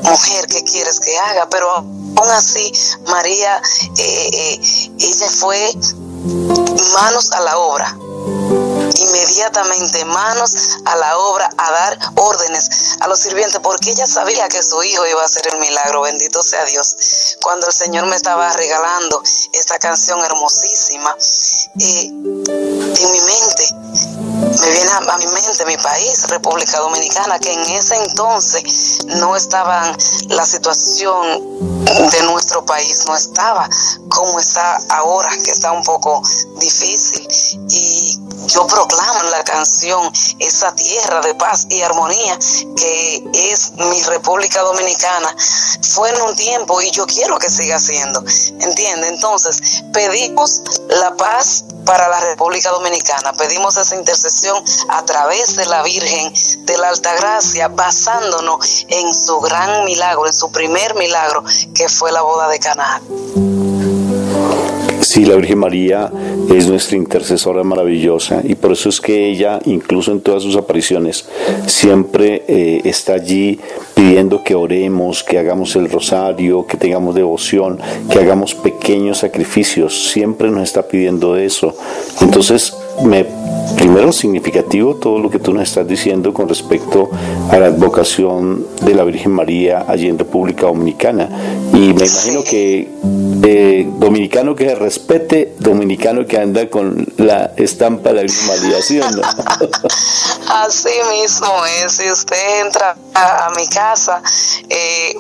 mujer, ¿qué quieres que haga? Pero aún así María, ella fue manos a la obra, inmediatamente manos a la obra, a dar órdenes a los sirvientes, porque ella sabía que su hijo iba a hacer el milagro. Bendito sea Dios. Cuando el Señor me estaba regalando esta canción hermosísima, en mi mente me viene a mi mente mi país, República Dominicana, que en ese entonces no estaban, la situación de nuestro país no estaba como está ahora, que está un poco difícil. Y yo proclamo en la canción esa tierra de paz y armonía que es mi República Dominicana. Fue en un tiempo y yo quiero que siga siendo, ¿entiende? Entonces pedimos la paz para la República Dominicana, pedimos esa intercesión a través de la Virgen de la Alta Gracia, basándonos en su gran milagro, en su primer milagro, que fue la boda de Caná. Sí, la Virgen María es nuestra intercesora maravillosa y por eso es que ella, incluso en todas sus apariciones, siempre está allí pidiendo que oremos, que hagamos el rosario, que tengamos devoción, que hagamos pequeños sacrificios. Siempre nos está pidiendo eso. Entonces, primero significativo todo lo que tú nos estás diciendo con respecto a la advocación de la Virgen María allí en República Dominicana. Y me imagino que dominicano que se respete, dominicano que anda con la estampa de la Virgen María, ¿sí o no? Así mismo es. Si usted entra a mi casa,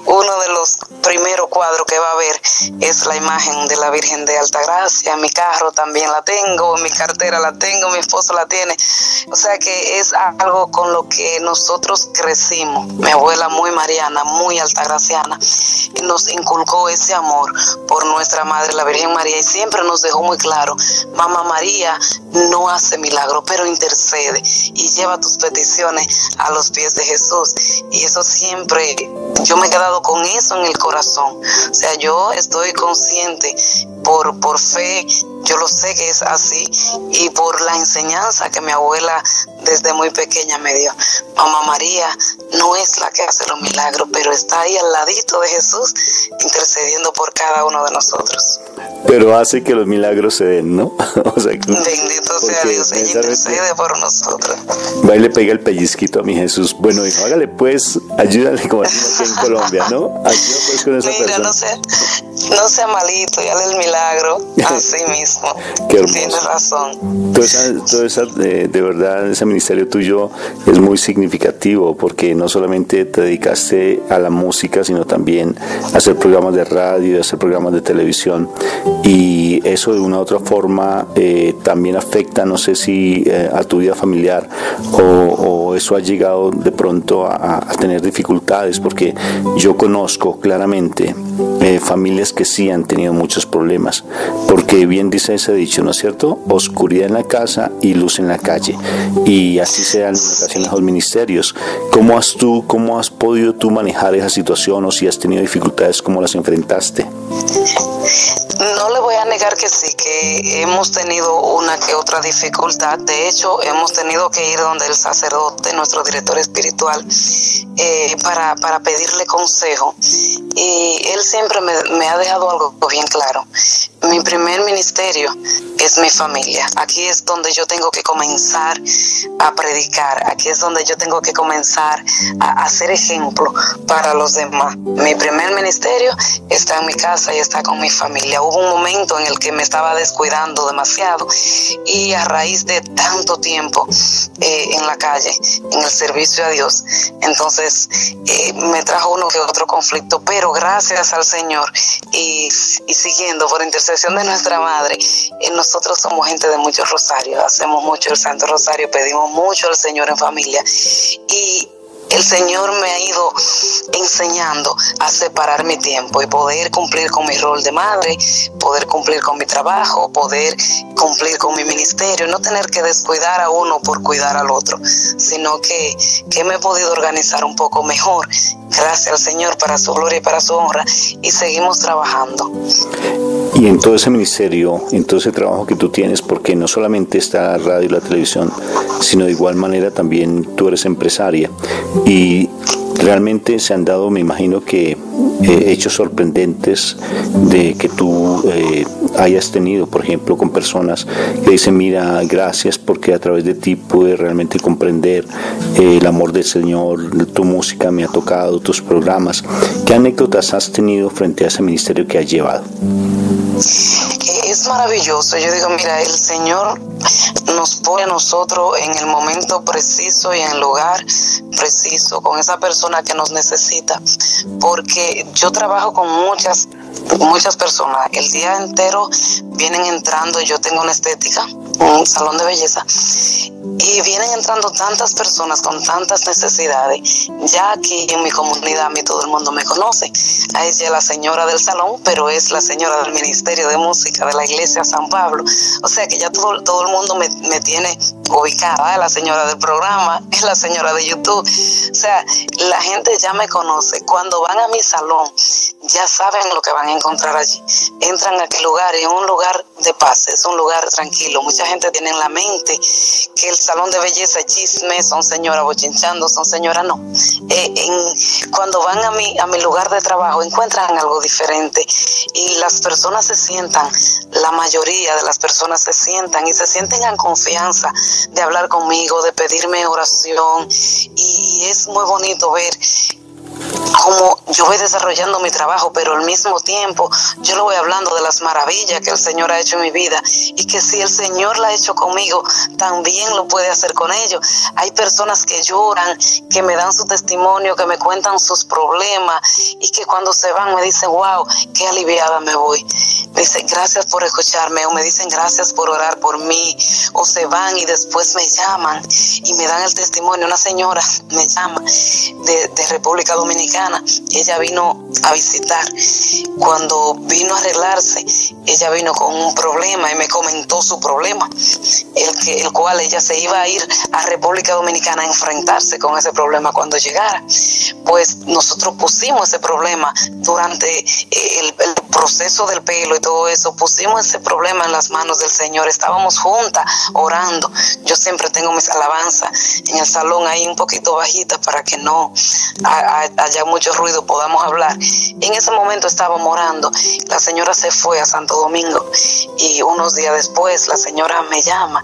uno de los primeros cuadros que va a ver es la imagen de la Virgen de Altagracia. Mi carro también la tengo, mi cartera la tengo, mi esposo la tiene. O sea que es algo con lo que nosotros crecimos. Mi abuela muy mariana, muy altagraciana, nos inculcó ese amor por nuestra madre, la Virgen María, y siempre nos dejó muy claro: Mamá María no hace milagro, pero intercede y lleva tus peticiones a los pies de Jesús. Y eso siempre, yo me he quedado con eso en el corazón. O sea, yo estoy consciente por fe, yo lo sé que es así, y por la enseñanza que mi abuela desde muy pequeña me dio. Mamá María no es la que hace los milagros, pero está ahí al ladito de Jesús, intercediendo por cada uno de nosotros. Pero hace que los milagros se den, ¿no? O sea, bendito sea Dios, ella intercede por nosotros. Va y le pega el pellizquito a mi Jesús. Bueno, hijo, hágale pues, ayúdale como decimos aquí en Colombia, ¿no? Ayuda pues con esa persona. No sea malito y hazle el milagro así mismo. Qué hermoso. Tienes razón. Todo esa, de verdad, ese ministerio tuyo es muy significativo, porque no solamente te dedicaste a la música, sino también a hacer programas de radio, a hacer programas de televisión, y eso de una u otra forma también afecta, no sé si a tu vida familiar, o eso ha llegado de pronto a tener dificultades, porque yo conozco claramente familias que sí han tenido muchos problemas, porque bien dice ese dicho, ¿no es cierto? Oscuridad en la casa y luz en la calle, y así se dan en ocasiones los ministerios. ¿Cómo has podido tú manejar esa situación, o si has tenido dificultades, cómo las enfrentaste? No le voy a negar que sí, que hemos tenido una que otra dificultad. De hecho, hemos tenido que ir donde el sacerdote, nuestro director espiritual, para pedirle consejo. Y él siempre me ha dejado algo bien claro. Mi primer ministerio es mi familia. Aquí es donde yo tengo que comenzar a predicar. Aquí es donde yo tengo que comenzar a hacer ejemplo para los demás. Mi primer ministerio está en mi casa y está con mi familia. Hubo un momento en el que me estaba descuidando demasiado, y a raíz de tanto tiempo en la calle, en el servicio a Dios, entonces me trajo uno que otro conflicto, pero gracias al Señor y siguiendo por intercesión de nuestra Madre, nosotros somos gente de muchos rosarios, hacemos mucho el Santo Rosario, pedimos mucho al Señor en familia, y el Señor me ha ido enseñando a separar mi tiempo y poder cumplir con mi rol de madre, poder cumplir con mi trabajo, poder cumplir con mi ministerio, no tener que descuidar a uno por cuidar al otro, sino que me he podido organizar un poco mejor, gracias al Señor, para su gloria y para su honra, y seguimos trabajando. Y en todo ese ministerio, en todo ese trabajo que tú tienes, porque no solamente está la radio y la televisión, sino de igual manera también tú eres empresaria, y realmente se han dado, me imagino que hechos sorprendentes de que tú hayas tenido, por ejemplo, con personas que dicen: mira, gracias porque a través de ti pude realmente comprender el amor del Señor, tu música me ha tocado, tus programas. ¿Qué anécdotas has tenido frente a ese ministerio que has llevado? Es maravilloso. Yo digo, mira, el Señor nos pone a nosotros en el momento preciso y en el lugar preciso, con esa persona que nos necesita, porque yo trabajo con muchas personas, el día entero vienen entrando. Yo tengo una estética un salón de belleza, y vienen entrando tantas personas con tantas necesidades. Ya aquí en mi comunidad, a mí todo el mundo me conoce. A ella es la señora del salón, pero es la señora del Ministerio de Música de la Iglesia San Pablo. O sea que ya todo el mundo me tiene ubicada. Es la señora del programa, es la señora de YouTube. O sea, la gente ya me conoce. Cuando van a mi salón, ya saben lo que van a encontrar allí. Entran a aquel lugar, y es un lugar de paz, es un lugar tranquilo. Mucha gente tiene en la mente que el salón de belleza es chisme, son señoras bochinchando, son señoras, no. Cuando van a mi lugar de trabajo, encuentran algo diferente, y las personas se sientan, la mayoría de las personas se sientan en confianza de hablar conmigo, de pedirme oración, y es muy bonito ver como yo voy desarrollando mi trabajo, pero al mismo tiempo yo le voy hablando de las maravillas que el Señor ha hecho en mi vida, y que si el Señor la ha hecho conmigo, también lo puede hacer con ellos. Hay personas que lloran, que me dan su testimonio, que me cuentan sus problemas, y que cuando se van me dicen, wow, qué aliviada me voy. Me dicen gracias por escucharme, o me dicen gracias por orar por mí, o se van y después me llaman y me dan el testimonio. Una señora me llama de República Dominicana. Ella vino a visitar. Cuando vino a arreglarse, ella vino con un problema y me comentó su problema, el cual ella se iba a ir a República Dominicana a enfrentarse con ese problema cuando llegara. Pues nosotros pusimos ese problema durante el proceso del pelo y todo eso, pusimos ese problema en las manos del Señor. Estábamos juntas orando. Yo siempre tengo mis alabanzas en el salón ahí un poquito bajitas para que no haya mucho ruido, podamos hablar. En ese momento estábamos orando. La señora se fue a Santo Domingo, y unos días después la señora me llama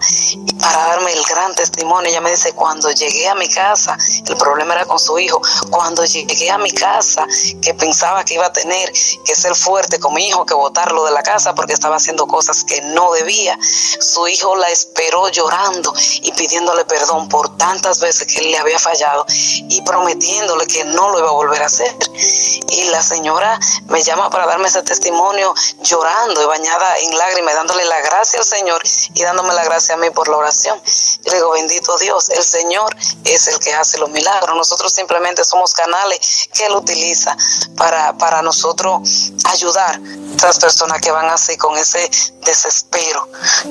para darme el gran testimonio. Ella me dice, cuando llegué a mi casa, el problema era con su hijo, cuando llegué a mi casa, que pensaba que iba a tener que ser fuerte con mi hijo, que botarlo de la casa porque estaba haciendo cosas que no debía, su hijo la esperó llorando y pidiéndole perdón por tantas veces que él le había fallado, y prometiéndole que no lo iba a volver a hacer. Y la señora me llama para darme ese testimonio, llorando y bañada en lágrimas, dándole la gracia al Señor y dándome la gracia a mí por la oración. Yo le digo, bendito Dios, el Señor es el que hace los milagros. Nosotros simplemente somos canales que Él utiliza para nosotros ayudar a esas personas que van así, con ese desespero,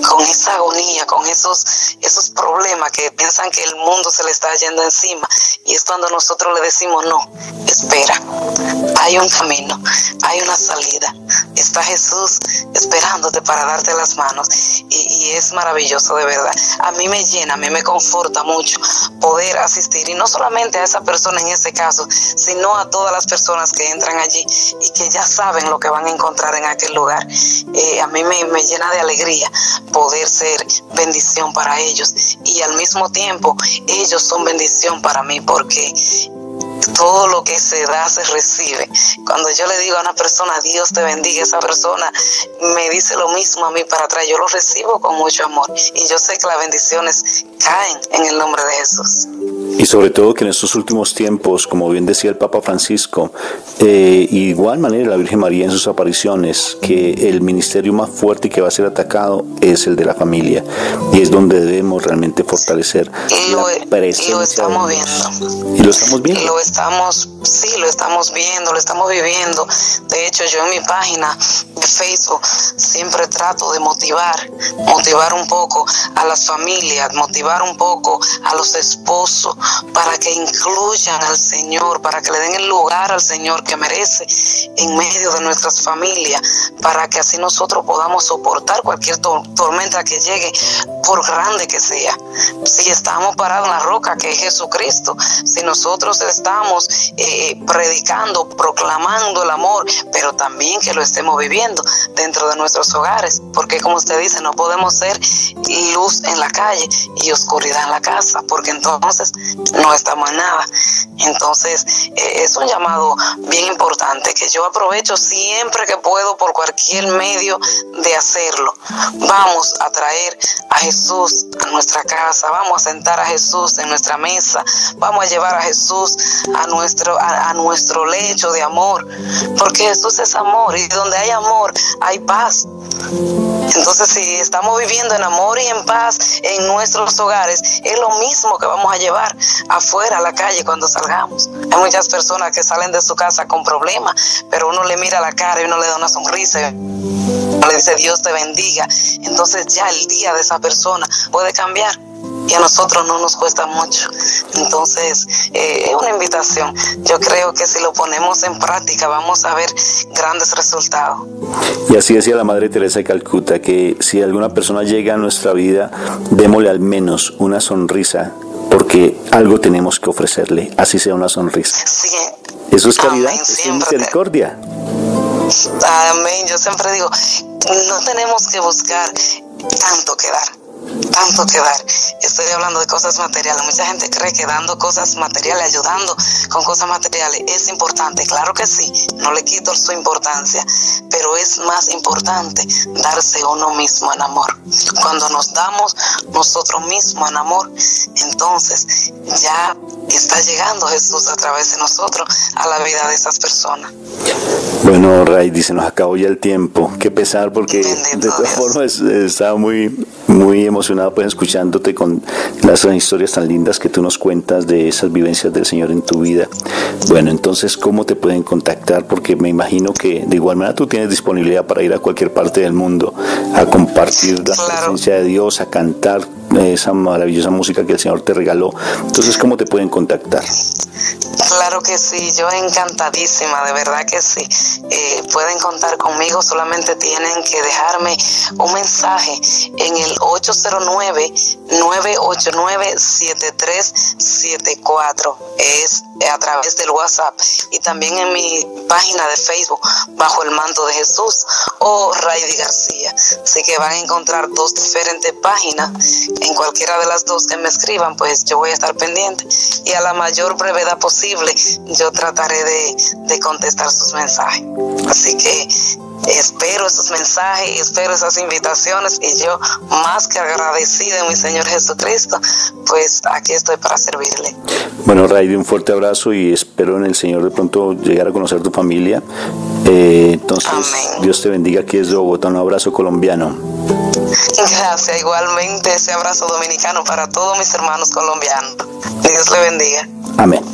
con esa agonía, con esos problemas, que piensan que el mundo se le está yendo encima. Y es cuando nosotros le decimos, no, espera, hay un camino, hay una salida, está Jesús esperándote para darte las manos. Y es maravilloso, de verdad. A mí me llena, a mí me conforta mucho poder asistir, y no solamente a esa persona en ese caso, sino a todas las personas que entran allí y que ya saben lo que van a encontrar en aquel lugar. A mí me llena de alegría poder ser bendición para ellos, y al mismo tiempo ellos son bendición para mí, porque todo lo que se da se recibe. Cuando yo le digo a una persona, Dios te bendiga, esa persona me dice lo mismo a mí para atrás. Yo lo recibo con mucho amor, y yo sé que las bendiciones caen en el nombre de Jesús. Y sobre todo que en estos últimos tiempos, como bien decía el Papa Francisco, igual manera la Virgen María en sus apariciones, que el ministerio más fuerte que va a ser atacado es el de la familia, y es donde debemos realmente fortalecer la presencia. Lo estamos viendo. ¿Y lo estamos viendo? Lo estamos viendo, lo estamos viviendo. De hecho, yo en mi página de Facebook siempre trato de motivar un poco a las familias, motivar un poco a los esposos, para que incluyan al Señor, para que le den el lugar al Señor que merece en medio de nuestras familias, para que así nosotros podamos soportar cualquier tormenta que llegue, por grande que sea. Si estamos parados en la roca que es Jesucristo, si nosotros estamos predicando, proclamando el amor, pero también que lo estemos viviendo dentro de nuestros hogares, porque como usted dice, no podemos ser luz en la calle y oscuridad en la casa, porque entonces no estamos en nada. Entonces, es un llamado bien importante que yo aprovecho siempre que puedo por cualquier medio de hacerlo. Vamos a traer a Jesús a nuestra casa, vamos a sentar a Jesús en nuestra mesa, vamos a llevar a Jesús a nuestro lecho de amor, porque Jesús es amor y donde hay amor hay paz. Entonces, si estamos viviendo en amor y en paz en nuestros hogares, es lo mismo que vamos a llevar afuera a la calle cuando salgamos. Hay muchas personas que salen de su casa con problemas, pero uno le mira la cara y uno le da una sonrisa, le dice Dios te bendiga. Entonces ya el día de esa persona puede cambiar y a nosotros no nos cuesta mucho. Entonces es una invitación. Yo creo que si lo ponemos en práctica vamos a ver grandes resultados. Y así decía la Madre Teresa de Calcuta, que si alguna persona llega a nuestra vida, démosle al menos una sonrisa, porque algo tenemos que ofrecerle, así sea una sonrisa. Sí. Eso es caridad, es misericordia. Amén. Yo siempre digo, no tenemos que buscar tanto que dar. Estoy hablando de cosas materiales. Mucha gente cree que dando cosas materiales, ayudando con cosas materiales es importante. Claro que sí, no le quito su importancia, pero es más importante darse uno mismo en amor. Cuando nos damos nosotros mismos en amor, entonces ya está llegando Jesús a través de nosotros a la vida de esas personas. Bueno, Raidy, se nos acabó ya el tiempo. Qué pesar, porque de todas formas estaba muy emocionado pues escuchándote con las historias tan lindas que tú nos cuentas de esas vivencias del Señor en tu vida. Bueno, entonces, ¿cómo te pueden contactar? Porque me imagino que de igual manera tú tienes disponibilidad para ir a cualquier parte del mundo a compartir la presencia de Dios, a cantar esa maravillosa música que el Señor te regaló. Entonces, ¿cómo te pueden contactar? Claro que sí, yo encantadísima, de verdad que sí. Pueden contar conmigo, solamente tienen que dejarme un mensaje en el 809-989-7374. Es a través del WhatsApp y también en mi página de Facebook Bajo el Manto de Jesús o Raidy García. Así que van a encontrar dos diferentes páginas. En cualquiera de las dos que me escriban, pues yo voy a estar pendiente y a la mayor brevedad posible yo trataré de contestar sus mensajes. Así que espero esos mensajes, espero esas invitaciones y yo más que agradecida en mi Señor Jesucristo, pues aquí estoy para servirle. Bueno, Raidy, un fuerte abrazo y espero en el Señor de pronto llegar a conocer tu familia. Entonces, amén. Dios te bendiga aquí desde Bogotá, un abrazo colombiano. Gracias, igualmente ese abrazo dominicano para todos mis hermanos colombianos. Dios le bendiga. Amén.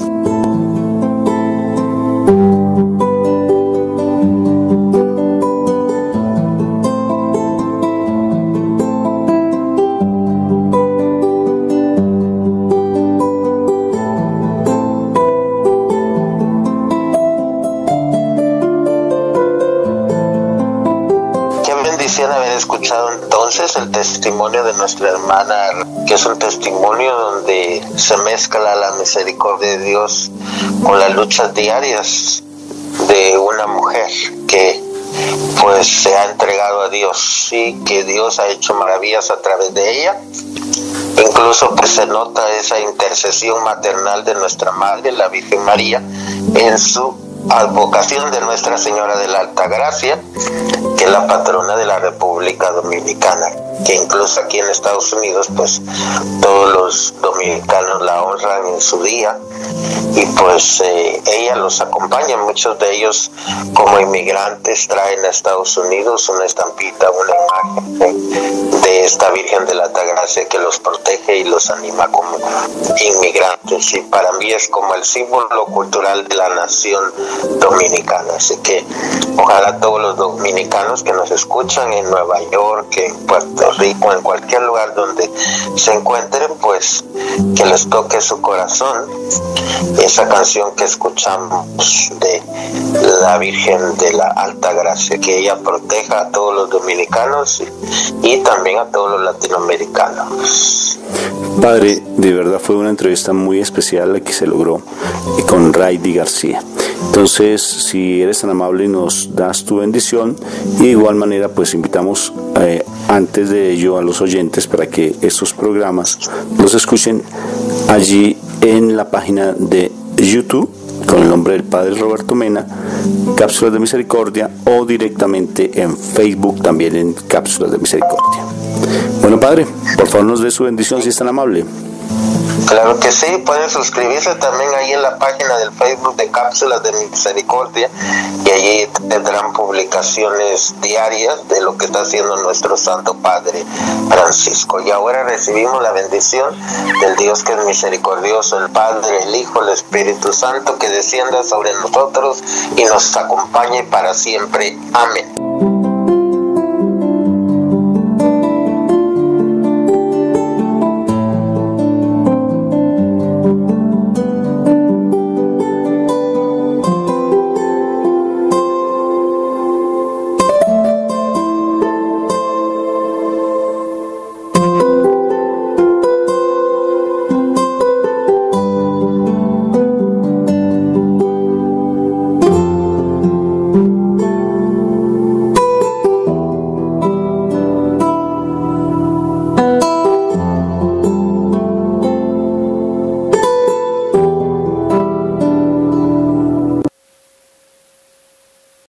Haber escuchado entonces el testimonio de nuestra hermana, que es un testimonio donde se mezcla la misericordia de Dios con las luchas diarias de una mujer que pues se ha entregado a Dios y que Dios ha hecho maravillas a través de ella. Incluso pues se nota esa intercesión maternal de nuestra Madre, la Virgen María, en su advocación de Nuestra Señora de la Alta Gracia, que es la patrona de la República Dominicana, que incluso aquí en Estados Unidos pues todos los dominicanos la honran en su día y pues ella los acompaña. Muchos de ellos como inmigrantes traen a Estados Unidos una estampita, una imagen de esta Virgen de la Alta Gracia que los protege y los anima como inmigrantes, y para mí es como el símbolo cultural de la nación dominicana. Así que ojalá todos los dominicanos que nos escuchan en Nueva York, en Puerto Rico, en cualquier lugar donde se encuentren, pues que les toque su corazón esa canción que escuchamos de la Virgen de la Alta Gracia, que ella proteja a todos los dominicanos y también a todos los latinoamericanos. Padre, de verdad fue una entrevista muy especial la que se logró con Raidy García. Entonces, si eres tan amable, nos das tu bendición y de igual manera pues invitamos antes de ello a los oyentes para que estos programas los escuchen allí en la página de YouTube con el nombre del Padre Roberto Mena, Cápsulas de Misericordia, o directamente en Facebook también en Cápsulas de Misericordia. Bueno, Padre, por favor nos dé su bendición si es tan amable. Claro que sí, pueden suscribirse también ahí en la página del Facebook de Cápsulas de Misericordia, y allí tendrán publicaciones diarias de lo que está haciendo nuestro Santo Padre Francisco. Y ahora recibimos la bendición del Dios que es misericordioso, el Padre, el Hijo, el Espíritu Santo, que descienda sobre nosotros y nos acompañe para siempre. Amén.